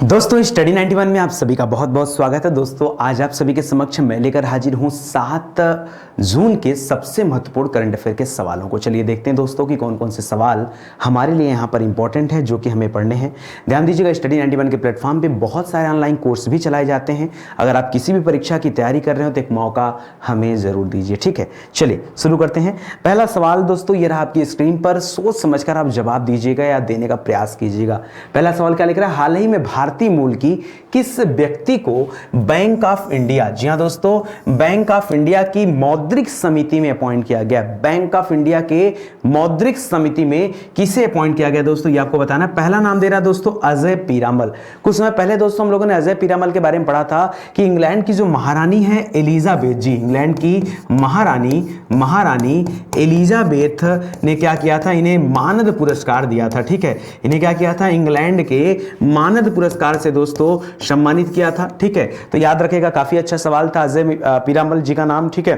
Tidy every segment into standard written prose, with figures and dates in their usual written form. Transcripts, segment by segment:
दोस्तों स्टडी 91 में आप सभी का बहुत बहुत स्वागत है। दोस्तों आज आप सभी के समक्ष मैं लेकर हाजिर हूं 7 जून के सबसे महत्वपूर्ण करंट अफेयर के सवालों को। चलिए देखते हैं दोस्तों कि कौन कौन से सवाल हमारे लिए यहां पर इंपॉर्टेंट है जो कि हमें पढ़ने हैं। ध्यान दीजिएगा, स्टडी 91 के प्लेटफॉर्म पे बहुत सारे ऑनलाइन कोर्स भी चलाए जाते हैं। अगर आप किसी भी परीक्षा की तैयारी कर रहे हो तो एक मौका हमें जरूर दीजिए, ठीक है। चलिए शुरू करते हैं। पहला सवाल दोस्तों ये रहा आपकी स्क्रीन पर, सोच समझकर आप जवाब दीजिएगा या देने का प्रयास कीजिएगा। पहला सवाल क्या लिख रहा है, हाल ही में भारतीय मूल की किस व्यक्ति को बैंक ऑफ इंडिया, जी हां दोस्तों, बैंक ऑफ इंडिया की मौद्रिक समिति में अपॉइंट किया गया। बैंक ऑफ इंडिया के मौद्रिक समिति में किसे अपॉइंट किया गया दोस्तों, ये आपको बताना। पहला नाम दे रहा है दोस्तों अजय पीरामल। कुछ समय पहले दोस्तों हम लोगों ने अजय पीरामल के बारे में पढ़ा था कि इंग्लैंड की जो महारानी है एलिजाबेथ जी, इंग्लैंड की महारानी एलिजाबेथ ने क्या किया था, इन्हें मानद पुरस्कार दिया था, ठीक है। इन्हें क्या किया था, इंग्लैंड के मानद पुरस्कार से दोस्तों सम्मानित किया था, ठीक है। तो याद रखेगा, काफी अच्छा सवाल था, अजय पीरामल जी का नाम, ठीक है,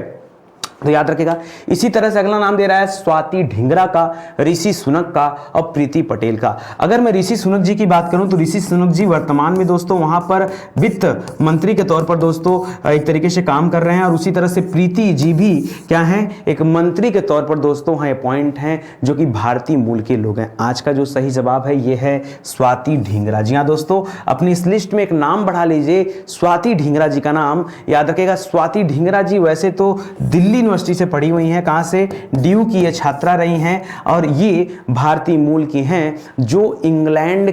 तो याद रखेगा। इसी तरह से अगला नाम दे रहा है स्वाति ढिंगरा का, ऋषि सुनक का और प्रीति पटेल का। अगर मैं ऋषि सुनक जी की बात करूं तो ऋषि सुनक जी वर्तमान में दोस्तों वहां पर वित्त मंत्री के तौर पर दोस्तों एक तरीके से काम कर रहे हैं, और उसी तरह से प्रीति जी भी क्या है, एक मंत्री के तौर पर दोस्तों वहां अपॉइंट हैं जो कि भारतीय मूल के लोग हैं। आज का जो सही जवाब है यह है स्वाति ढिंगरा। जी हाँ दोस्तों, अपनी इस लिस्ट में एक नाम बढ़ा लीजिए, स्वाति ढिंगरा जी का नाम याद रखेगा। स्वाति ढिंगरा जी वैसे तो दिल्ली यूनिवर्सिटी से पढ़ी हुई हैं, कहां से, ड्यू की ये छात्रा रही हैं, और ये भारतीय मूल की हैं जो इंग्लैंड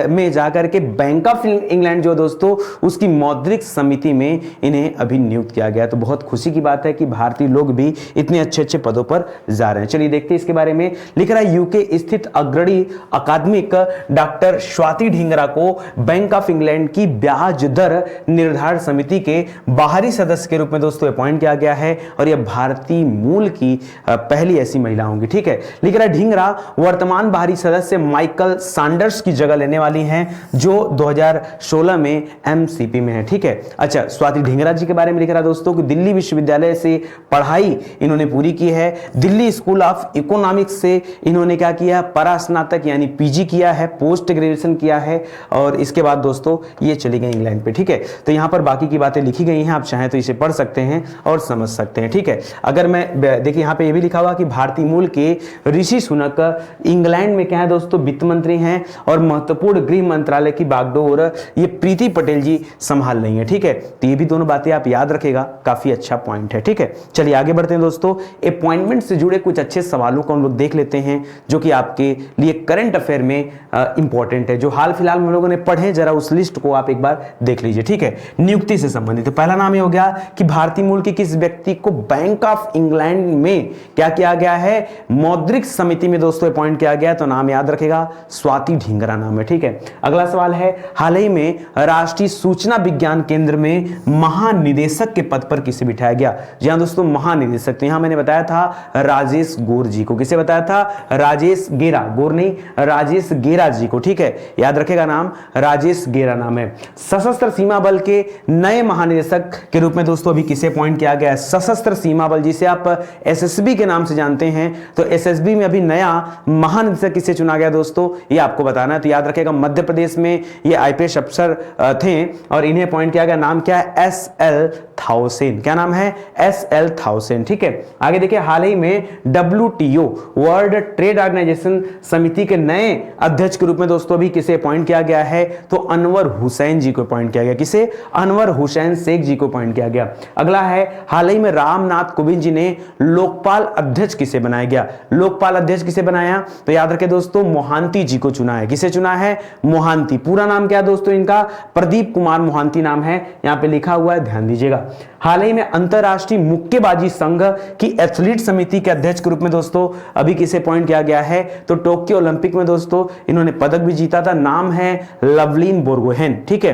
में जाकर के बैंक ऑफ इंग्लैंड जो दोस्तों उसकी मौद्रिक समिति में इन्हें अभी नियुक्त किया गया। तो बहुत खुशी की बात है कि भारतीय लोग भी इतने अच्छे अच्छे पदों पर जा रहे हैं। चलिए देखते हैं इसके बारे में। लिख रहा है यूके स्थित अग्रणी अकादमिक डॉक्टर स्वाति ढिंगरा को बैंक ऑफ इंग्लैंड की ब्याज दर निर्धारण समिति के बाहरी सदस्य के रूप में दोस्तों अपॉइंट किया गया है, और यह भारतीय मूल की पहली ऐसी महिला होंगी, ठीक है। लिख रहा है ढिंगरा वर्तमान बाहरी सदस्य माइकल सैंडर्स की जगह लेने वाली हैं जो 2016 में एमसीपी में है, ठीक है। अच्छा, स्वाति ढिंगरा जी के बारे में लिख रहा है दोस्तों कि दिल्ली विश्वविद्यालय से पढ़ाई इन्होंने पूरी की है। दिल्ली स्कूल ऑफ इकोनॉमिक्स से इन्होंने क्या किया, परास्नातक यानी पीजी किया है, पोस्ट ग्रेजुएशन किया है, और इसके बाद दोस्तों ये चली गई इंग्लैंड पे, ठीक है। तो यहां पर बाकी की बातें लिखी गई हैं, आप चाहें तो इसे पढ़ सकते हैं और समझ सकते हैं, ठीक है। अगर मैं देखिए यहां पे ये भी लिखा हुआ कि भारतीय मूल के ऋषि सुनक इंग्लैंड में क्या है दोस्तों, वित्त मंत्री हैं, और महत्वपूर्ण गृह मंत्रालय की बागडोर ये प्रीति पटेल जी संभाल रही हैं, ठीक है। तो ये भी दोनों बातें आप याद रखेगा, काफी अच्छा पॉइंट है, ठीक है। चलिए आगे बढ़ते हैं दोस्तों। अपॉइंटमेंट से जुड़े कुछ अच्छे सवालों को हम लोग देख लेते हैं जो कि आपके लिए करंट अफेयर में इंपॉर्टेंट है, जो हाल फिलहाल में हम लोगों ने पढ़े। जरा उस लिस्ट को आप एक बार देख लीजिए, ठीक है। नियुक्ति से संबंधित तो पहला नाम ये हो गया कि भारतीय मूल के किस व्यक्ति को बैंक ऑफ इंग्लैंड में क्या किया गया है, मौद्रिक समिति में दोस्तों अपॉइंट किया गया। तो नाम याद रखेगा, स्वाति ढिंगरा नाम है, ठीक है। अगला सवाल है, हाल ही में राष्ट्रीय सूचना विज्ञान केंद्र में महानिदेशक के पद पर किसे बिठाया गया। जी हां दोस्तों, महानिदेशक, तो यहां मैंने बताया था राजेश गोर जी को। किसे बताया था, राजेश गेरा, गोर नहीं, राजेश गेरा जी को, ठीक है। याद रखेगा नाम, राजेश गेरा नाम है। सशस्त्र सीमा बल के नए महानिदेशक के रूप में दोस्तों अभी किसे अपॉइंट किया गया है, सशस्त्र सीमा बल, जिसे आप एसएसबी के नाम से जानते हैं। तो एसएसबी में अभी नया महानिदेशक किसे चुना गया दोस्तों, ये आपको बताना है। तो याद रखेगा, मध्य प्रदेश में ये आईपीएस अफसर थे और इन्हें अपॉइंट किया गया। नाम क्या है, एसएल थाउसेन। क्या नाम है, एसएल थाउसेन, ठीक है। आगे देखिए, हाल ही में डब्ल्यूटीओ वर्ल्ड ट्रेड ऑर्गेनाइजेशन समिति के नए अध्यक्ष के रूप में दोस्तों अभी किसे अपॉइंट किया गया है, तो अनवर हुसैन जी को अपॉइंट किया गया। किसे, अनवर हुसैन शेख जी को अपॉइंट किया गया। अगला है, हाल ही में रामनाथ कोविंद जी ने लोकपाल अध्यक्ष किसे बनाया गया, लोकपाल अध्यक्ष किसे बनाया, तो याद रखें दोस्तों मोहांती जी को चुना है। किसे चुना है, मोहांती। पूरा नाम क्या है दोस्तों इनका, प्रदीप कुमार मोहांती नाम है, यहां पे लिखा हुआ है, ध्यान दीजिएगा। हाल ही में अंतरराष्ट्रीय मुक्केबाजी संघ की एथलीट समिति के अध्यक्ष के रूप में दोस्तों अभी किसे अपॉइंट किया गया है, तो टोक्यो ओलंपिक में दोस्तों इन्होंने पदक भी जीता था। नाम है लवलीन बोर्गोहेन, ठीक है।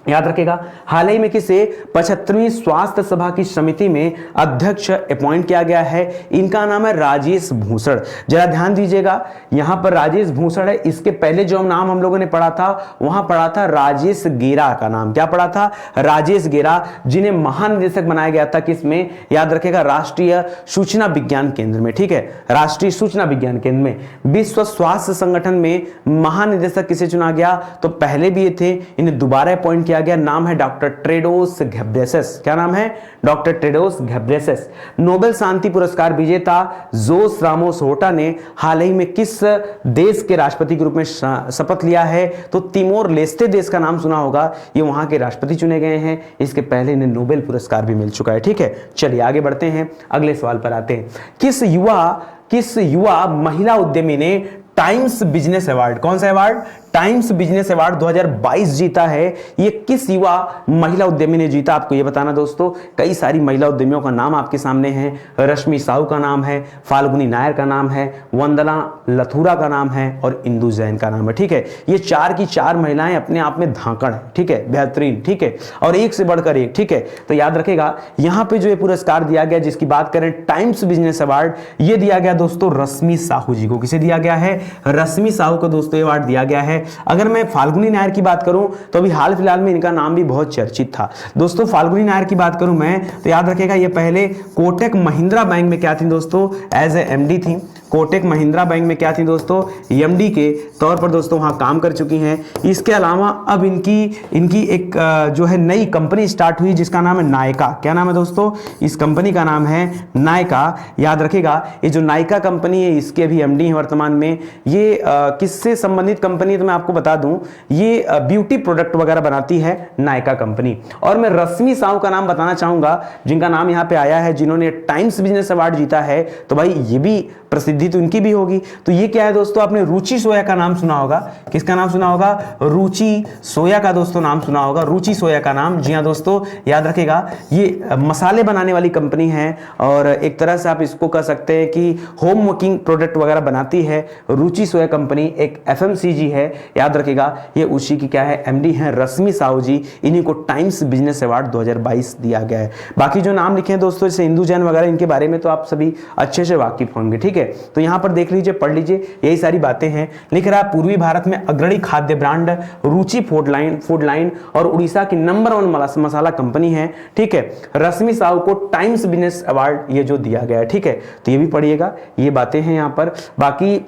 याद रखेगा। हाल ही में किसे 75वीं स्वास्थ्य सभा की समिति में अध्यक्ष अपॉइंट किया गया है? इनका नाम है राजेश भूषण। जरा ध्यान दीजिएगा, यहां पर राजेश भूषण है। इसके पहले जो नाम हम लोगों ने पढ़ा था, वहां पढ़ा था राजेश गेरा का नाम। क्या पढ़ा था? राजेश गेरा, जिन्हें महानिदेशक बनाया गया था किसमें? याद रखेगा, राष्ट्रीय सूचना विज्ञान केंद्र में। ठीक है, राष्ट्रीय सूचना विज्ञान केंद्र में। विश्व स्वास्थ्य संगठन में महानिदेशक किसे चुना गया? तो पहले भी ये थे, इन्हें दोबारा अपॉइंट किया गया। नाम है डॉक्टर टेड्रोस घेब्रेयेसस। क्या नाम है? Doctor Tedros Ghebreyesus. नोबेल शांति पुरस्कार विजेता जोस रामोस होर्टा ने हाल ही में किस देश के राष्ट्रपति के रूप में शपथ लिया है? तो तिमोर लेस्टे देश का नाम सुना होगा, ये वहां के राष्ट्रपति चुने गए हैं। इसके पहले इन्हें नोबेल पुरस्कार भी मिल चुका है। ठीक है, चलिए आगे बढ़ते हैं, अगले सवाल पर आते हैं। किस युवा महिला उद्यमी ने टाइम्स बिजनेस अवार्ड, कौन सा अवार्ड? टाइम्स बिजनेस अवार्ड 2022 जीता है? ये किस युवा महिला उद्यमी ने जीता? आपको ये बताना दोस्तों। कई सारी महिला उद्यमियों का नाम आपके सामने है। रश्मि साहू का नाम है, फाल्गुनी नायर का नाम है, वंदना लथुरा का नाम है और इंदु जैन का नाम है। ठीक है, ये चार की चार महिलाएं अपने आप में धाकड़ है। ठीक है, बेहतरीन। ठीक है, और एक से बढ़कर एक। ठीक है, तो याद रखेगा, यहां पे जो ये पुरस्कार दिया गया, जिसकी बात करें टाइम्स बिजनेस अवार्ड, ये दिया गया दोस्तों रश्मि साहू जी को। किसे दिया गया है? रश्मि साहू को दोस्तों ये अवार्ड दिया गया है। अगर मैं फाल्गुनी नायर की बात करूं तो अभी हाल फिलहाल में इनका नाम भी बहुत चर्चित था दोस्तों। फाल्गुनी नायर की बात करूं मैं तो याद रखेगा, ये पहले कोटक महिंद्रा बैंक में क्या थी दोस्तों? एज ए एमडी थी। कोटक महिंद्रा बैंक में क्या थी दोस्तों? एमडी के तौर पर दोस्तों वहां काम कर चुकी हैं। इसके अलावा अब इनकी एक जो है नई कंपनी स्टार्ट हुई, जिसका नाम है नायका। क्या नाम है दोस्तों? इस कंपनी का नाम है नायका। याद रखेगा, ये जो नायका कंपनी है, इसके भी एमडी हैं वर्तमान में। ये किससे संबंधित कंपनी है तो मैं आपको बता दूं, ये ब्यूटी प्रोडक्ट वगैरह बनाती है नायका कंपनी। और मैं रश्मि साहू का नाम बताना चाहूंगा, जिनका नाम यहां पे आया है, जिन्होंने टाइम्स बिजनेस अवार्ड जीता है। तो भाई ये भी प्रसिद्धि तो उनकी भी होगी। तो ये क्या है दोस्तों? आपने रुचि सोया का नाम सुना होगा। किसका नाम सुना होगा? रुचि सोया का दोस्तों नाम सुना होगा। रुचि सोया का नाम, जी हां दोस्तों, याद रखेगा, ये मसाले बनाने वाली कंपनी है और एक तरह से आप इसको कह सकते हैं कि होम मेकिंग प्रोडक्ट वगैरह बनाती है। रुचि सोया कंपनी एक एफएमसीजी है। याद रखेगा, ये उसी की क्या है? एमडी है रश्मि साहू जी। इन्हीं को टाइम्स बिजनेस अवार्ड 2022 दिया गया है। बाकी जो नाम लिखे हैं दोस्तों, जैसे इंदु जैन वगैरह, इनके बारे में तो आप सभी अच्छे से वाकिफ होंगे। ठीक है, तो यहां पर देख लीजिए, पढ़ लीजिए, यही सारी बातें हैं। लिख रहा है पूर्वी भारत में अग्रणी खाद्य ब्रांड रुचि फूड लाइन और उड़ीसा की नंबर 1 मसाला कंपनी है। ठीक है, रश्मि साहू को टाइम्स बिजनेस अवार्ड ये जो दिया गया है। ठीक है, तो ये भी पढ़िएगा, ये बातें हैं यहां पर। बाकी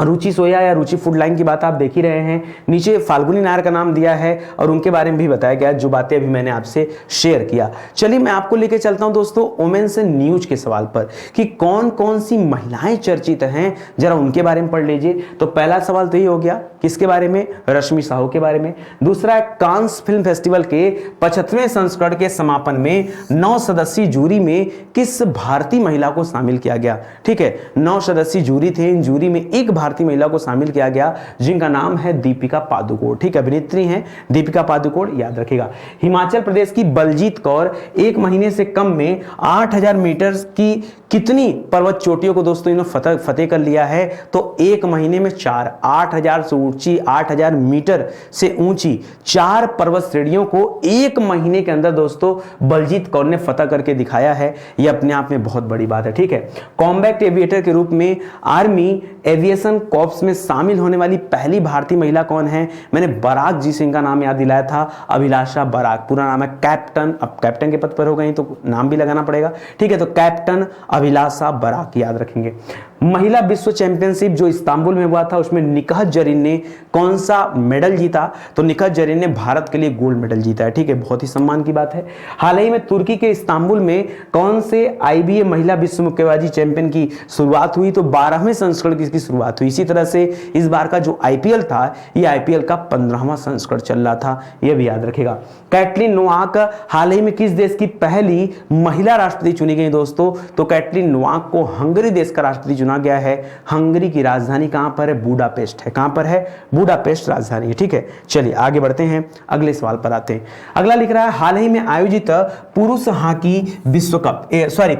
रुचि सोया या रुचि फूड लाइन की बात आप देख ही रहे हैं। नीचे फाल्गुनी नायर का नाम दिया है और उनके बारे में भी बताया गया, जो बातें अभी मैंने आपसे शेयर किया। चलिए मैं आपको लेके चलता हूं दोस्तों वुमेन्स न्यूज के सवाल पर, कि कौन कौन सी महिलाएं चर्चित हैं, जरा उनके बारे में पढ़ लीजिए। तो पहला सवाल तो ये हो गया, किसके बारे में? रश्मि साहू के बारे में। दूसरा है, कांस फिल्म फेस्टिवल के 75वें संस्करण के समापन में 9 सदस्यीय जूरी में किस भारतीय महिला को शामिल किया गया? ठीक है, 9 सदस्यीय जूरी थे। इन जूरी में एक भारतीय महिला को शामिल किया गया, जिनका नाम है दीपिका पादुकोण। ठीक है, अभिनेत्री हैं दीपिका पादुकोण, याद रखेगा। हिमाचल प्रदेश की बलजीत कौर 1 महीने से कम में 8000 मीटर की कितनी पर्वत चोटियों को दोस्तों इन्होंने फतेह कर लिया है? तो 1 महीने में 4, 8000 से ऊंची, 8000 मीटर से ऊंची 4 पर्वत श्रेणियों को 1 महीने के अंदर दोस्तों बलजीत कौर ने फतह करके दिखाया है। यह अपने आप में बहुत बड़ी बात है। ठीक है, कॉम्बैट एविएटर के रूप में आर्मी एविएशन कॉर्प्स में शामिल होने वाली पहली भारतीय महिला कौन है? मैंने बराक जी सिंह का नाम याद दिलाया था, अभिलाषा बराक। पूरा नाम है कैप्टन, अब कैप्टन के पद पर हो गई तो नाम भी लगाना पड़ेगा। ठीक है, तो कैप्टन अभिलाषा बराक, याद रखेंगे। महिला विश्व चैंपियनशिप जो इस्तांबुल में हुआ था, उसमें निकहत जरीन ने कौन सा मेडल जीता? तो निकहत जरीन ने भारत के लिए गोल्ड मेडल जीता है। ठीक है, बहुत ही सम्मान की बात है। हाल ही में तुर्की के इस्तांबुल में कौन से आईबीए महिला विश्व मुक्केबाजी चैंपियन की शुरुआत हुई? तो 12वें संस्करण की इसकी शुरुआत हुई। इसी तरह से इस बार का जो आईपीएल था, ये आईपीएल का 15वां संस्करण चल रहा था, यह भी याद रखेगा। कैटलिन नोवाक हाल ही में किस देश की पहली महिला राष्ट्रपति चुनी गई दोस्तों? तो कैटलिन नोवाक को हंगरी देश का राष्ट्रपति चुना चुना गया है। हंगरी की राजधानी कहां पर है? बुडापेस्ट है। कहां पर है? बुडापेस्ट राजधानी है। ठीक है, चलिए आगे बढ़ते हैं, अगले सवाल पर आते हैं। अगला लिख रहा है हाल ही में आयोजित पुरुष हॉकी विश्व कप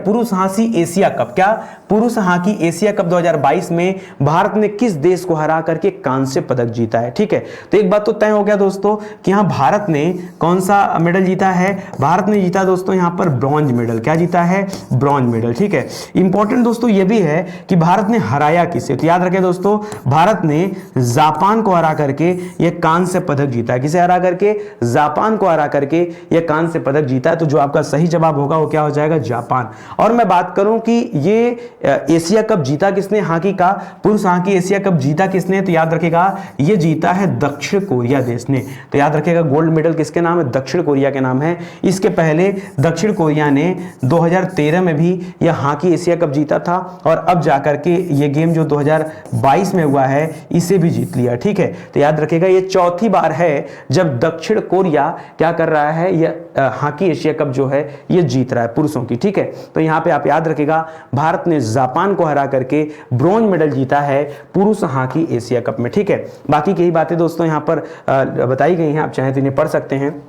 पुरुष हॉकी एशिया कप, क्या पुरुष हॉकी एशिया कप 2022 में भारत ने किस देश को हरा करके कांस्य पदक जीता है? ठीक है, तो एक बात तो तय हो गया दोस्तों कि यहां भारत ने कौन सा मेडल जीता है? भारत ने जीता दोस्तों यहां पर ब्रॉन्ज मेडल। क्या जीता है? Bronze medal. ठीक है, इंपॉर्टेंट दोस्तों यह भी है कि भारत ने हराया किसे? तो याद रखें दोस्तों, भारत ने जापान को हरा करके यह कांस्य पदक जीता है। किसे हरा करके? जापान को हरा करके यह कांस्य पदक जीता है। तो जो आपका सही जवाब होगा वो क्या हो जाएगा? जापान। और मैं बात करूं कि ये एशिया कप जीता किसने? हॉकी का पुरुष हॉकी एशिया कप जीता किसने? तो याद रखेगा ये जीता है दक्षिण कोरिया देश ने। तो याद रखेगा गोल्ड मेडल किसके नाम है? दक्षिण कोरिया के नाम है। इसके पहले दक्षिण कोरिया ने 2013 में भी यह हॉकी एशिया कप जीता था और अब जाकर के ये गेम जो 2022 में हुआ है इसे भी जीत लिया। ठीक है, तो याद रखेगा ये चौथी बार है जब दक्षिण कोरिया क्या कर रहा है? यह हॉकी एशिया कप जो है ये जीत रहा है पुरुषों की। ठीक है, तो यहां पे आप याद रखेगा भारत ने जापान को हरा करके ब्रॉन्ज मेडल जीता है पुरुष हॉकी एशिया कप में। ठीक है, बाकी की बातें दोस्तों यहां पर बताई गई हैं, आप चाहें तो इन्हें पढ़ सकते हैं।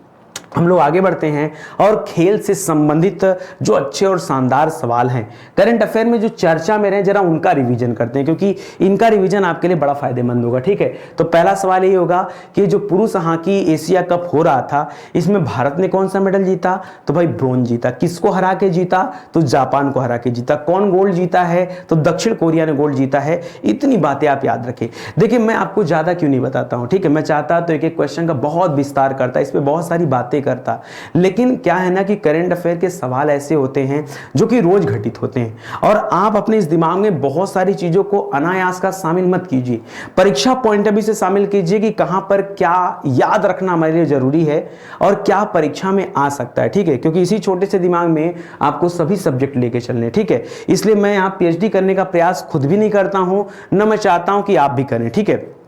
हम लोग आगे बढ़ते हैं और खेल से संबंधित जो अच्छे और शानदार सवाल हैं करंट अफेयर में जो चर्चा में रहे, जरा उनका रिवीजन करते हैं क्योंकि इनका रिवीजन आपके लिए बड़ा फायदेमंद होगा। ठीक है, तो पहला सवाल ये होगा कि जो पुरुष हॉकी एशिया कप हो रहा था इसमें भारत ने कौन सा मेडल जीता? तो भाई ब्रोंज जीता। किसको हरा के जीता? तो जापान को हरा के जीता। कौन गोल्ड जीता है? तो दक्षिण कोरिया ने गोल्ड जीता है। इतनी बातें आप याद रखें। देखिए मैं आपको ज्यादा क्यों नहीं बताता हूं, ठीक है, मैं चाहता तो एक एक क्वेश्चन का बहुत विस्तार करता, इस पे बहुत सारी बातें करता, लेकिन क्या है ना कि करंट अफेयर के सवाल ऐसे होते हैं जो कि रोज घटित होते हैं और आप अपने इस दिमाग में बहुत सारी चीजों को अनायास का शामिल मत कीजिए। परीक्षा पॉइंट ऑफ व्यू से शामिल कीजिए कि कहां पर क्या याद रखना हमारे लिए जरूरी है और क्या परीक्षा में आ सकता है। ठीक है, क्योंकि इसी छोटे से दिमाग में आपको सभी सब्जेक्ट लेके चलने। ठीक है, इसलिए मैं यहां पीएचडी करने का प्रयास खुद भी नहीं करता हूं, न मैं चाहता हूं कि आप भी करें। ठीक है,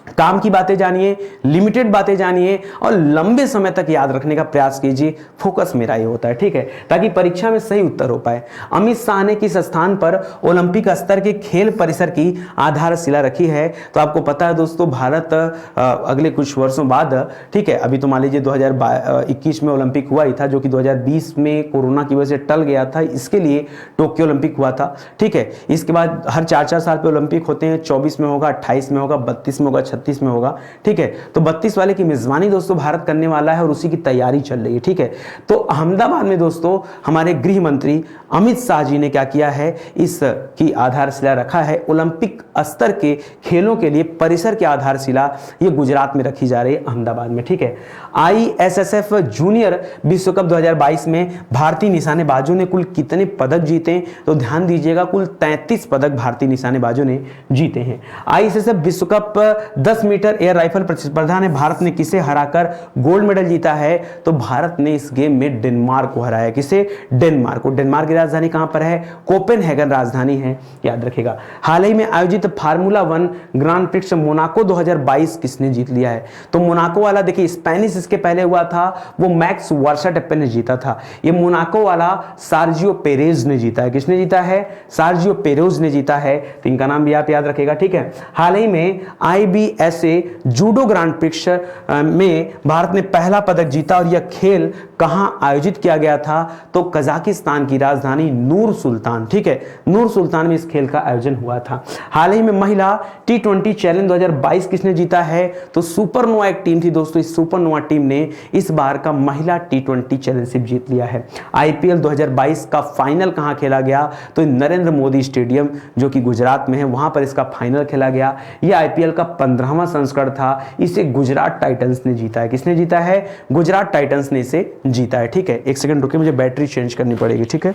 काम की बातें जानिए, लिमिटेड बातें जानिए और लंबे समय तक याद रखने का प्रयास कीजिए। फोकस मेरा ये होता है। ठीक है, ताकि परीक्षा में सही उत्तर हो पाए। अमित शाह ने किस स्थान पर ओलंपिक स्तर के खेल परिसर की आधारशिला रखी है? तो आपको पता है दोस्तों भारत अगले कुछ वर्षों बाद, ठीक है, अभी तो मान लीजिए 2021 में ओलंपिक हुआ ही था जो कि 2020 में कोरोना की वजह से टल गया था, इसके लिए टोक्यो ओलंपिक हुआ था। ठीक है, इसके बाद हर 4-4 साल पे ओलंपिक होते हैं। 24 में होगा, 28 में होगा, 32 में होगा, 36 में होगा। ठीक है, तो 32 वाले की मेजबानी दोस्तों भारत करने वाला है और उसी की तैयारी चल रही है। ठीक है, तो अहमदाबाद में दोस्तों हमारे गृह मंत्री अमित शाह जी ने क्या किया है? इस की आधारशिला रखा है। ओलंपिक स्तर के खेलों के लिए परिसर की आधारशिला ये गुजरात में रखी जा रही है, अहमदाबाद में। ठीक है, ISSF जूनियर विश्व कप 2022 में भारतीय निशानेबाजों ने कुल कितने पदक जीते? तो ध्यान दीजिएगा, कुल 33 पदक भारतीय निशानेबाजों ने जीते हैं। ISSF विश्व कप 10 मीटर एयर राइफल प्रतिस्पर्धा में भारत ने किसे हराकर गोल्ड मेडल जीता है? तो भारत ने इस गेम में डेनमार्क को हराया। किसे? डेनमार्क को। डेनमार्क की राजधानी कहां पर है? कोपेनहेगन राजधानी है, याद रखेगा। हाल ही में आयोजित फार्मूला 1 ग्रांड प्रिक्स मोनाको 2022 किसने जीत लिया है? तो मोनाको वाला देखिए स्पेनिश इसके पहले हुआ था, वो मैक्स वर्स्टैपेन ने जीता था। ये मोनाको वाला सर्जियो पेरेज ने जीता है। किसने जीता है? सर्जियो पेरेज ने जीता है। तो इनका नाम भी आप याद रखेगा। ठीक है, हाल ही में IBSA जूडो ग्रांड प्रिक्स में भारत ने पहला पदक जीता और यह खेल कहां आयोजित किया गया था? तो कजाकिस्तान की राजधानी नूर सुल्तान, ठीक है, नूर सुल्तान में इस खेल का आयोजन हुआ था। हाल ही में महिला T20 चैलेंज 2022 किसने जीता है? तो सुपरनोवा एक टीम थी दोस्तों, इस सुपरनोवा टीम ने इस बार का महिला T20 चैलेंजशिप जीत लिया है। IPL 2022 का फाइनल कहां खेला गया? तो नरेंद्र मोदी स्टेडियम जो कि गुजरात में है, वहां पर इसका फाइनल खेला गया। यह IPL का 15वां संस्करण था। इसे गुजरात टाइटंस ने जीता है। किसने जीता है? गुजरात टाइटंस ने इसे जीता है। ठीक है, एक सेकंड रुकिए, मुझे बैटरी चेंज करनी पड़ेगी। ठीक है।